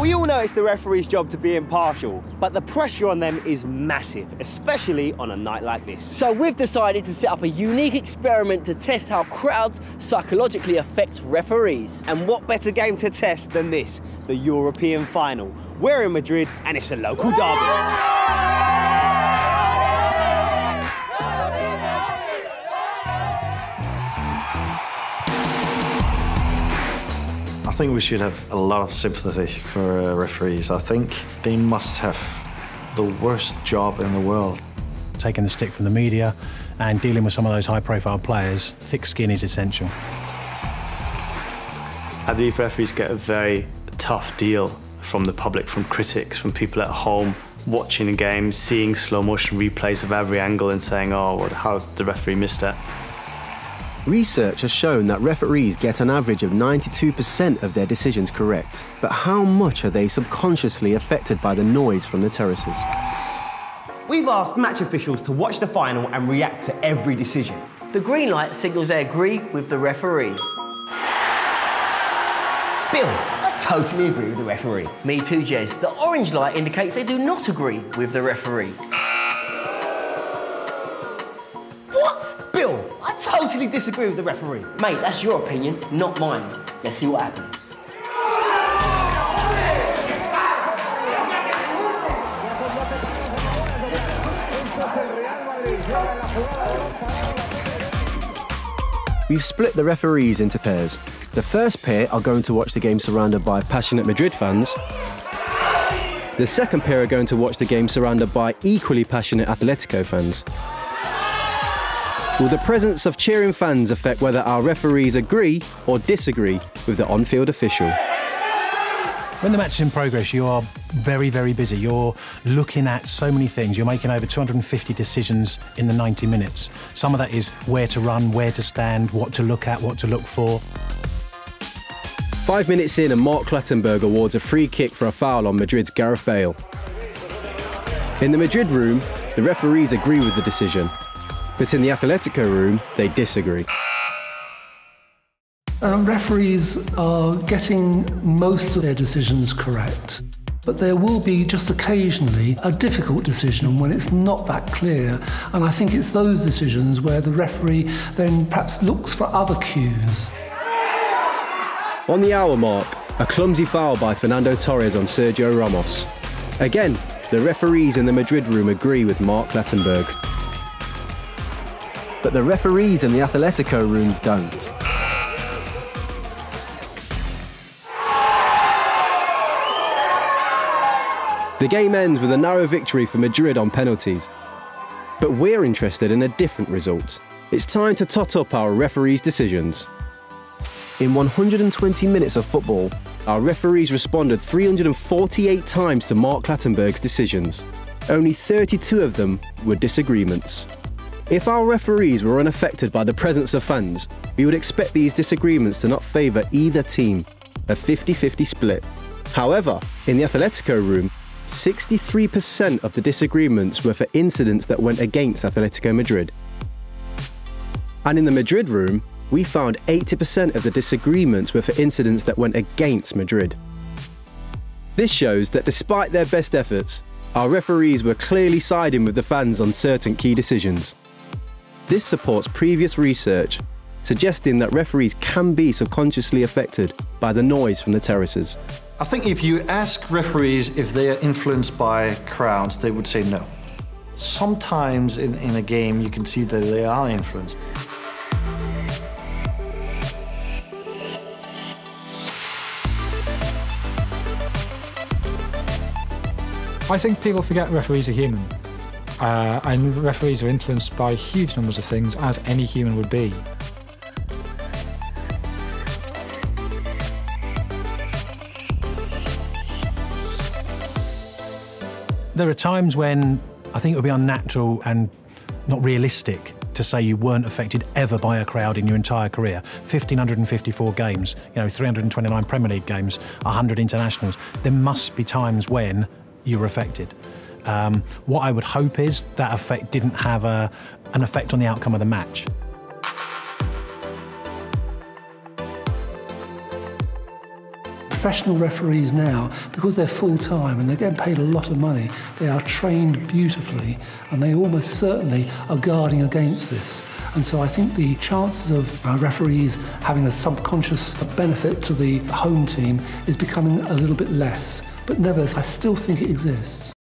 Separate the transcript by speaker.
Speaker 1: we all know it's the referee's job to be impartial, but the pressure on them is massive, especially on a night like this.
Speaker 2: So we've decided to set up a unique experiment to test how crowds psychologically affect referees.
Speaker 1: And what better game to test than this, the European final? We're in Madrid and it's a local derby.
Speaker 3: I think we should have a lot of sympathy for referees. I think they must have the worst job in the world.
Speaker 4: Taking the stick from the media and dealing with some of those high-profile players, thick skin is essential.
Speaker 5: I believe referees get a very tough deal from the public, from critics, from people at home watching a game, seeing slow-motion replays of every angle and saying, oh, how the referee missed it.
Speaker 6: Research has shown that referees get an average of 92% of their decisions correct. But how much are they subconsciously affected by the noise from the terraces?
Speaker 1: We've asked match officials to watch the final and react to every decision.
Speaker 2: The green light signals they agree with the referee.
Speaker 1: Bill, I totally agree with the referee.
Speaker 2: Me too, Jez. The orange light indicates they do not agree with the referee.
Speaker 1: What? Bill, I totally disagree with the referee.
Speaker 2: Mate, that's your opinion, not mine. Let's see what happens.
Speaker 6: We've split the referees into pairs. The first pair are going to watch the game surrounded by passionate Madrid fans. The second pair are going to watch the game surrounded by equally passionate Atletico fans. Will the presence of cheering fans affect whether our referees agree or disagree with the on-field official?
Speaker 4: When the match is in progress, you are very, very busy. You're looking at so many things. You're making over 250 decisions in the 90 minutes. Some of that is where to run, where to stand, what to look at, what to look for.
Speaker 6: 5 minutes in and Mark Clattenburg awards a free kick for a foul on Madrid's Gareth Bale. In the Madrid room, the referees agree with the decision. But in the Atletico room, they disagree.
Speaker 7: Referees are getting most of their decisions correct, but there will be just occasionally a difficult decision when it's not that clear, and I think it's those decisions where the referee then perhaps looks for other cues.
Speaker 6: On the hour mark, a clumsy foul by Fernando Torres on Sergio Ramos. Again, the referees in the Madrid room agree with Mark Clattenburg. But the referees in the Atletico room don't. The game ends with a narrow victory for Madrid on penalties. But we're interested in a different result. It's time to tot up our referees' decisions. In 120 minutes of football, our referees responded 348 times to Mark Clattenburg's decisions. Only 32 of them were disagreements. If our referees were unaffected by the presence of fans, we would expect these disagreements to not favour either team, a 50-50 split. However, in the Atletico room, 63% of the disagreements were for incidents that went against Atletico Madrid. And in the Madrid room, we found 80% of the disagreements were for incidents that went against Madrid. This shows that despite their best efforts, our referees were clearly siding with the fans on certain key decisions. This supports previous research suggesting that referees can be subconsciously affected by the noise from the terraces.
Speaker 3: I think if you ask referees if they are influenced by crowds, they would say no. Sometimes in a game you can see that they are influenced.
Speaker 8: I think people forget referees are human. And referees are influenced by huge numbers of things, as any human would be.
Speaker 4: There are times when I think it would be unnatural and not realistic to say you weren't affected ever by a crowd in your entire career. 1,554 games, 329 Premier League games, 100 internationals. There must be times when you were affected. What I would hope is that effect didn't have an effect on the outcome of the match.
Speaker 7: professional referees now, because they're full-time and they're getting paid a lot of money, they are trained beautifully and they almost certainly are guarding against this. And so I think the chances of referees having a subconscious benefit to the home team is becoming a little bit less. But nevertheless, I still think it exists.